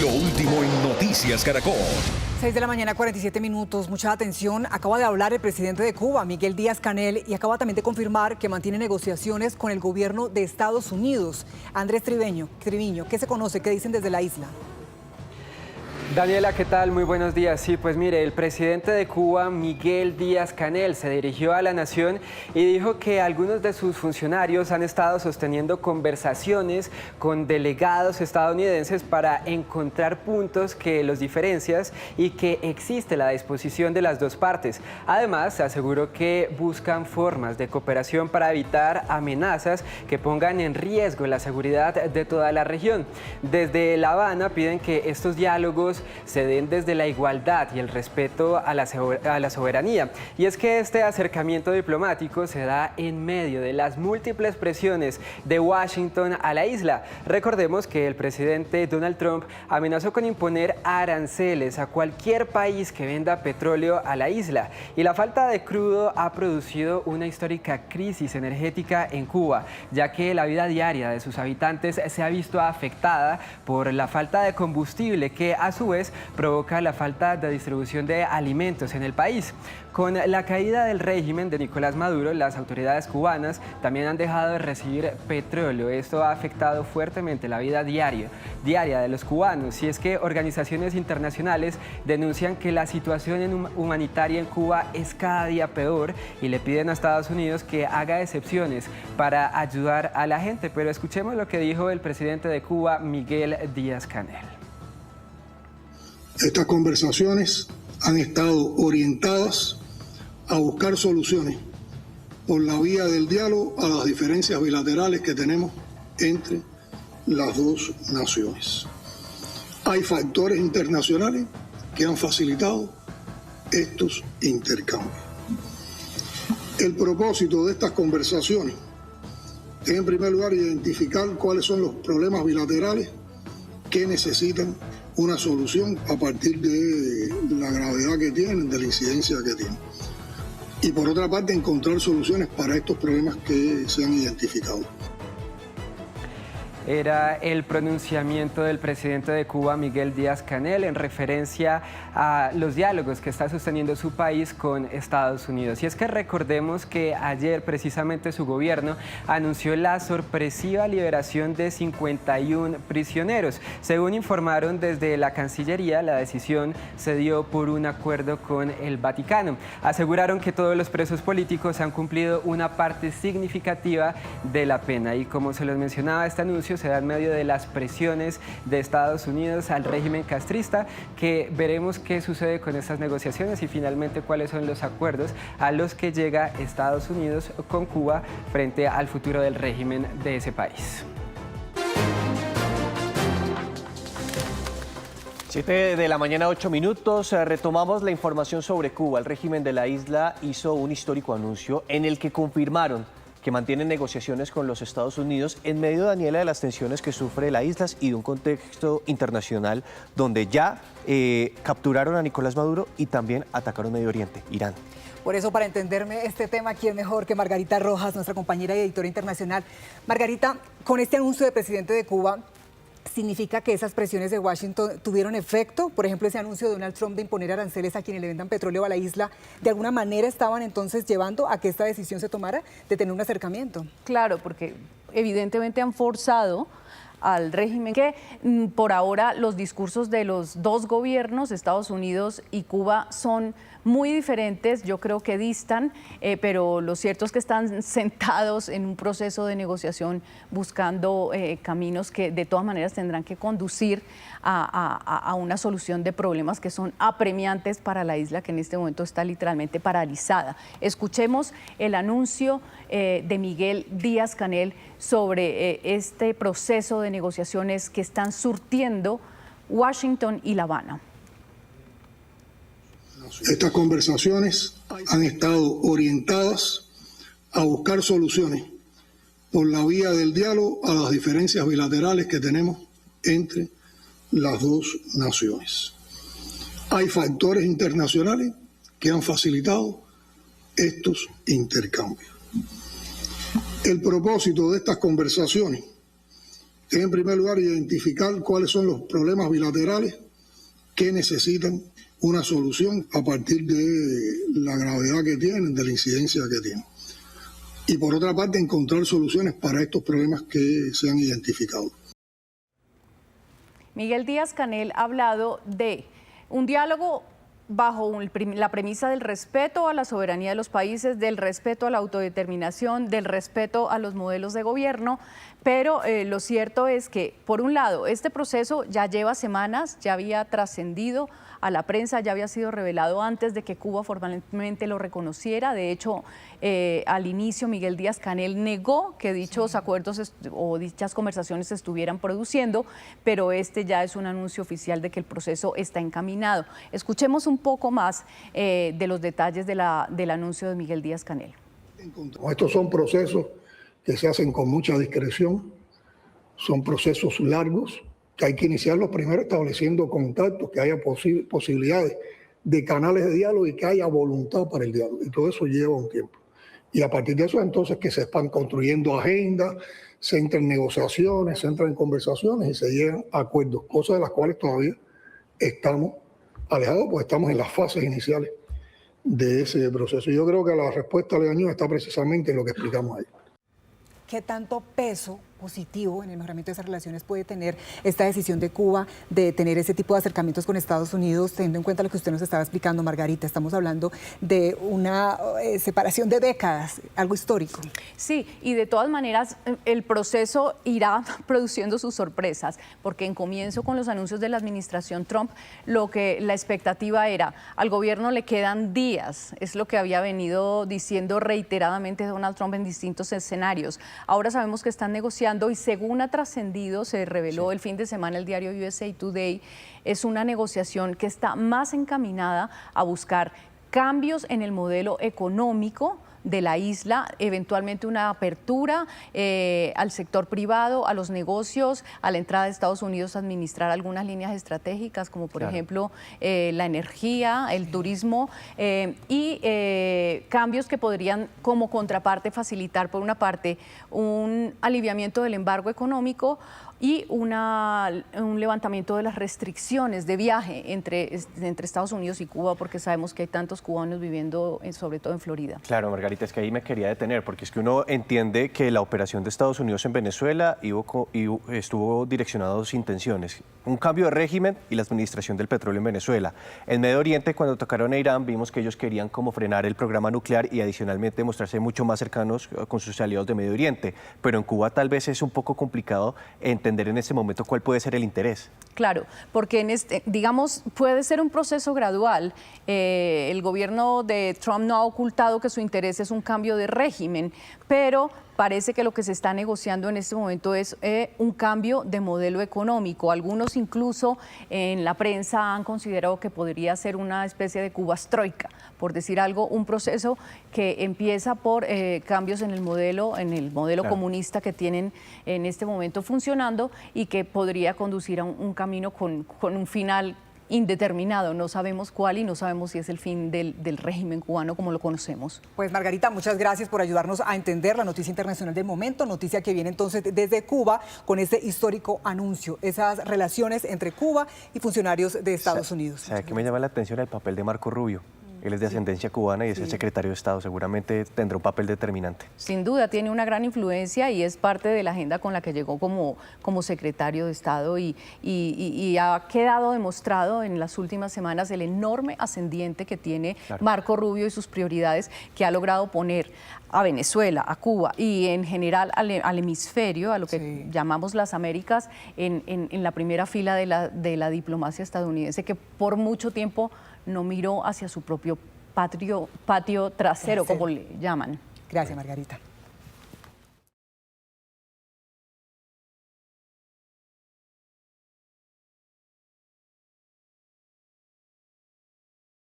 Lo último en Noticias Caracol. 6 de la mañana, 47 minutos. Mucha atención. Acaba de hablar el presidente de Cuba, Miguel Díaz-Canel, y acaba también de confirmar que mantiene negociaciones con el gobierno de Estados Unidos. Andrés Triviño, ¿qué se conoce? ¿Qué dicen desde la isla? Daniela, ¿qué tal? Muy buenos días. Sí, pues mire, el presidente de Cuba, Miguel Díaz-Canel, se dirigió a la nación y dijo que algunos de sus funcionarios han estado sosteniendo conversaciones con delegados estadounidenses para encontrar puntos que los diferencian y que existe la disposición de las dos partes. Además, aseguró que buscan formas de cooperación para evitar amenazas que pongan en riesgo la seguridad de toda la región. Desde La Habana piden que estos diálogos se den desde la igualdad y el respeto a la soberanía. Y es que este acercamiento diplomático se da en medio de las múltiples presiones de Washington a la isla. Recordemos que el presidente Donald Trump amenazó con imponer aranceles a cualquier país que venda petróleo a la isla. Y la falta de crudo ha producido una histórica crisis energética en Cuba, ya que la vida diaria de sus habitantes se ha visto afectada por la falta de combustible, que a su vez provoca la falta de distribución de alimentos en el país. Con la caída del régimen de Nicolás Maduro, las autoridades cubanas también han dejado de recibir petróleo. Esto ha afectado fuertemente la vida diaria de los cubanos. Y es que organizaciones internacionales denuncian que la situación humanitaria en Cuba es cada día peor y le piden a Estados Unidos que haga excepciones para ayudar a la gente. Pero escuchemos lo que dijo el presidente de Cuba, Miguel Díaz-Canel. Estas conversaciones han estado orientadas a buscar soluciones por la vía del diálogo a las diferencias bilaterales que tenemos entre las dos naciones. Hay factores internacionales que han facilitado estos intercambios. El propósito de estas conversaciones es, en primer lugar, identificar cuáles son los problemas bilaterales que necesitan una solución a partir de la gravedad que tienen, de la incidencia que tienen. Y por otra parte, encontrar soluciones para estos problemas que se han identificado. Era el pronunciamiento del presidente de Cuba, Miguel Díaz-Canel, en referencia a los diálogos que está sosteniendo su país con Estados Unidos. Y es que recordemos que ayer precisamente su gobierno anunció la sorpresiva liberación de 51 prisioneros. Según informaron desde la Cancillería, la decisión se dio por un acuerdo con el Vaticano. Aseguraron que todos los presos políticos han cumplido una parte significativa de la pena. Y como se los mencionaba, este anuncio se da en medio de las presiones de Estados Unidos al régimen castrista, que veremos qué sucede con estas negociaciones y finalmente cuáles son los acuerdos a los que llega Estados Unidos con Cuba frente al futuro del régimen de ese país. 7 de la mañana, 8 minutos. Retomamos la información sobre Cuba. El régimen de la isla hizo un histórico anuncio en el que confirmaron que mantienen negociaciones con los Estados Unidos en medio, Daniela, de las tensiones que sufre la isla y de un contexto internacional donde ya capturaron a Nicolás Maduro y también atacaron Medio Oriente, Irán. Por eso, para entenderme este tema, ¿quién mejor que Margarita Rojas, nuestra compañera y editora internacional? Margarita, con este anuncio del presidente de Cuba, ¿significa que esas presiones de Washington tuvieron efecto? Por ejemplo, ese anuncio de Donald Trump de imponer aranceles a quienes le vendan petróleo a la isla, ¿de alguna manera estaban entonces llevando a que esta decisión se tomara de tener un acercamiento? Claro, porque evidentemente han forzado al régimen que por ahora los discursos de los dos gobiernos, Estados Unidos y Cuba, son muy diferentes, yo creo que distan, pero lo cierto es que están sentados en un proceso de negociación buscando caminos que de todas maneras tendrán que conducir a una solución de problemas que son apremiantes para la isla, que en este momento está literalmente paralizada. Escuchemos el anuncio de Miguel Díaz-Canel sobre este proceso de negociaciones que están surtiendo Washington y La Habana. Estas conversaciones han estado orientadas a buscar soluciones por la vía del diálogo a las diferencias bilaterales que tenemos entre las dos naciones. Hay factores internacionales que han facilitado estos intercambios. El propósito de estas conversaciones es, en primer lugar, identificar cuáles son los problemas bilaterales que necesitan una solución a partir de la gravedad que tienen, de la incidencia que tienen. Y por otra parte, encontrar soluciones para estos problemas que se han identificado. Miguel Díaz-Canel ha hablado de un diálogo bajo la premisa del respeto a la soberanía de los países, del respeto a la autodeterminación, del respeto a los modelos de gobierno, pero lo cierto es que, por un lado, este proceso ya lleva semanas, ya había trascendido a la prensa, ya había sido revelado antes de que Cuba formalmente lo reconociera. De hecho, al inicio Miguel Díaz-Canel negó que dichos acuerdos o dichas conversaciones se estuvieran produciendo, pero este ya es un anuncio oficial de que el proceso está encaminado. Escuchemos un poco más de los detalles del anuncio de Miguel Díaz-Canel. Estos son procesos que se hacen con mucha discreción, son procesos largos, que hay que iniciarlos primero estableciendo contactos, que haya posibilidades de canales de diálogo y que haya voluntad para el diálogo. Y todo eso lleva un tiempo. Y a partir de eso, entonces, que se están construyendo agendas, se entran en negociaciones, se entran en conversaciones y se llegan a acuerdos, cosas de las cuales todavía estamos alejados, pues estamos en las fases iniciales de ese proceso. Yo creo que la respuesta a Leaño está precisamente en lo que explicamos ahí. ¿Qué tanto peso positivo en el mejoramiento de esas relaciones puede tener esta decisión de Cuba de tener ese tipo de acercamientos con Estados Unidos, teniendo en cuenta lo que usted nos estaba explicando, Margarita? Estamos hablando de una separación de décadas, algo histórico. Sí, y de todas maneras el proceso irá produciendo sus sorpresas, porque en comienzo, con los anuncios de la administración Trump, la expectativa era, al gobierno le quedan días, es lo que había venido diciendo reiteradamente Donald Trump en distintos escenarios. Ahora sabemos que están negociando y, según ha trascendido, se reveló el fin de semana el diario USA Today, es una negociación que está más encaminada a buscar cambios en el modelo económico de la isla, eventualmente una apertura al sector privado, a los negocios, a la entrada de Estados Unidos a administrar algunas líneas estratégicas, como por ejemplo la energía, el turismo, y cambios que podrían, como contraparte, facilitar, por una parte, un aliviamiento del embargo económico y un levantamiento de las restricciones de viaje entre Estados Unidos y Cuba, porque sabemos que hay tantos cubanos viviendo, sobre todo en Florida. Claro, Margarita, es que ahí me quería detener, porque es que uno entiende que la operación de Estados Unidos en Venezuela estuvo direccionada a dos intenciones: un cambio de régimen y la administración del petróleo en Venezuela. En Medio Oriente, cuando tocaron a Irán, vimos que ellos querían como frenar el programa nuclear y adicionalmente mostrarse mucho más cercanos con sus aliados de Medio Oriente. Pero en Cuba tal vez es un poco complicado entender en este momento cuál puede ser el interés. Claro, porque digamos, puede ser un proceso gradual. El gobierno de Trump no ha ocultado que su interés es un cambio de régimen, pero parece que lo que se está negociando en este momento es un cambio de modelo económico. Algunos incluso en la prensa han considerado que podría ser una especie de Cubastroika, por decir algo, un proceso que empieza por cambios en el modelo claro, comunista que tienen en este momento funcionando y que podría conducir a un camino con un final indeterminado. No sabemos cuál y no sabemos si es el fin del régimen cubano como lo conocemos. Pues Margarita, muchas gracias por ayudarnos a entender la noticia internacional del momento, noticia que viene entonces desde Cuba con este histórico anuncio, esas relaciones entre Cuba y funcionarios de Estados Unidos. ¿Sabe qué me llama la atención? El papel de Marco Rubio. Él es de ascendencia cubana y es el secretario de Estado. Seguramente tendrá un papel determinante. Sin duda, tiene una gran influencia y es parte de la agenda con la que llegó como secretario de Estado y ha quedado demostrado en las últimas semanas el enorme ascendiente que tiene Marco Rubio y sus prioridades, que ha logrado poner a Venezuela, a Cuba y en general al hemisferio, a lo que llamamos las Américas, en la primera fila de la diplomacia estadounidense, que por mucho tiempo no miró hacia su propio patio trasero, como le llaman. Gracias, Margarita.